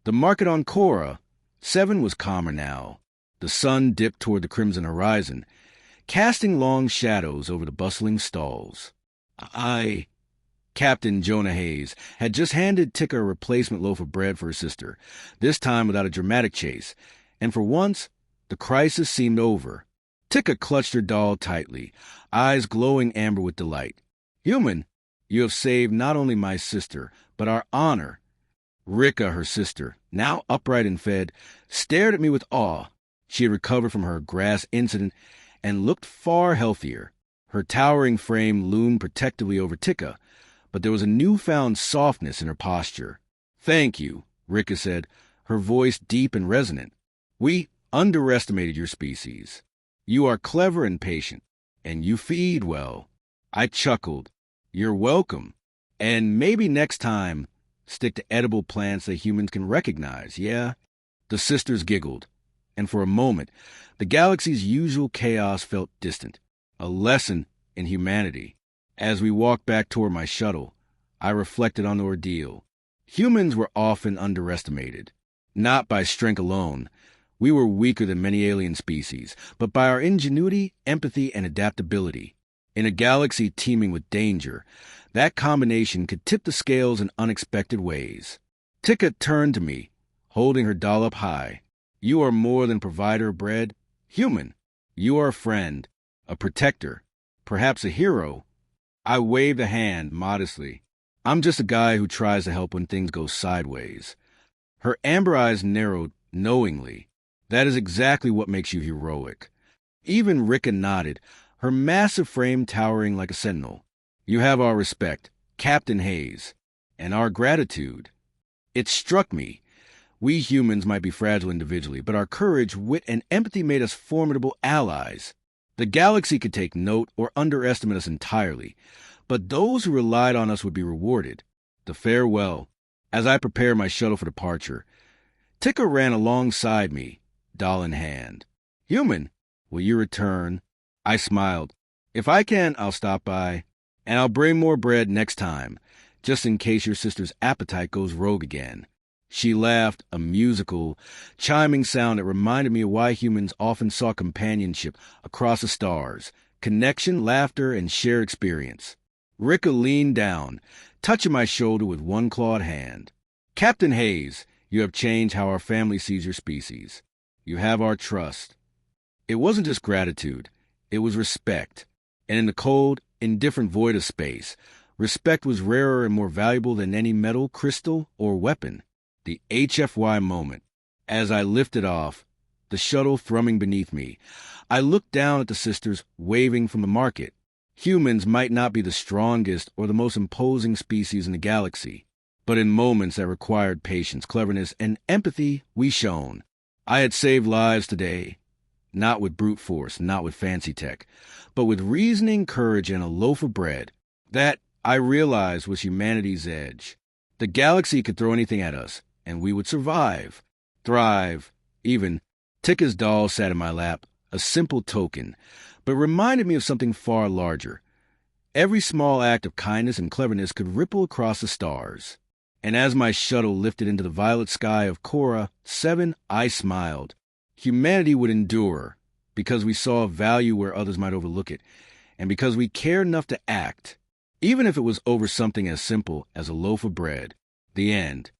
The market on Cora 7 was calmer now. The sun dipped toward the crimson horizon, casting long shadows over the bustling stalls. Captain Jonah Hayes had just handed Tika a replacement loaf of bread for her sister, this time without a dramatic chase, and for once, the crisis seemed over. Tika clutched her doll tightly, eyes glowing amber with delight. "Human, you have saved not only my sister, but our honor." Rika, her sister, now upright and fed, stared at me with awe. She had recovered from her grass incident and looked far healthier. Her towering frame loomed protectively over Tika, but there was a newfound softness in her posture. "Thank you," Rika said, her voice deep and resonant. "We underestimated your species. You are clever and patient, and you feed well." I chuckled. "You're welcome. And maybe next time, stick to edible plants that humans can recognize, yeah?" The sisters giggled, and for a moment, the galaxy's usual chaos felt distant, a lesson in humanity. As we walked back toward my shuttle, I reflected on the ordeal. Humans were often underestimated, not by strength alone. We were weaker than many alien species, but by our ingenuity, empathy, and adaptability. In a galaxy teeming with danger, that combination could tip the scales in unexpected ways. Tika turned to me, holding her doll up high. "You are more than provider of bread. Human, you are a friend, a protector, perhaps a hero." I waved a hand modestly. "I'm just a guy who tries to help when things go sideways." Her amber eyes narrowed knowingly. "That is exactly what makes you heroic." Even Rika nodded, her massive frame towering like a sentinel. "You have our respect, Captain Hayes, and our gratitude." It struck me. We humans might be fragile individually, but our courage, wit, and empathy made us formidable allies. The galaxy could take note or underestimate us entirely, but those who relied on us would be rewarded. The farewell. As I prepared my shuttle for departure, Tika ran alongside me, doll in hand. "Human, will you return?" I smiled. "If I can, I'll stop by, and I'll bring more bread next time, just in case your sister's appetite goes rogue again." She laughed, a musical, chiming sound that reminded me of why humans often sought companionship across the stars, connection, laughter, and shared experience. Rika leaned down, touching my shoulder with one clawed hand. "Captain Hayes, you have changed how our family sees your species. You have our trust." It wasn't just gratitude, it was respect. And in the cold, indifferent void of space, respect was rarer and more valuable than any metal, crystal, or weapon. The HFY moment. As I lifted off, the shuttle thrumming beneath me, I looked down at the sisters waving from the market. Humans might not be the strongest or the most imposing species in the galaxy, but in moments that required patience, cleverness, and empathy, we shone. I had saved lives today, not with brute force, not with fancy tech, but with reasoning, courage, and a loaf of bread. That, I realized, was humanity's edge. The galaxy could throw anything at us, and we would survive, thrive. Even Tika's doll sat in my lap, a simple token, but reminded me of something far larger. Every small act of kindness and cleverness could ripple across the stars. And as my shuttle lifted into the violet sky of Cora 7, I smiled. Humanity would endure, because we saw value where others might overlook it, and because we cared enough to act, even if it was over something as simple as a loaf of bread. The end.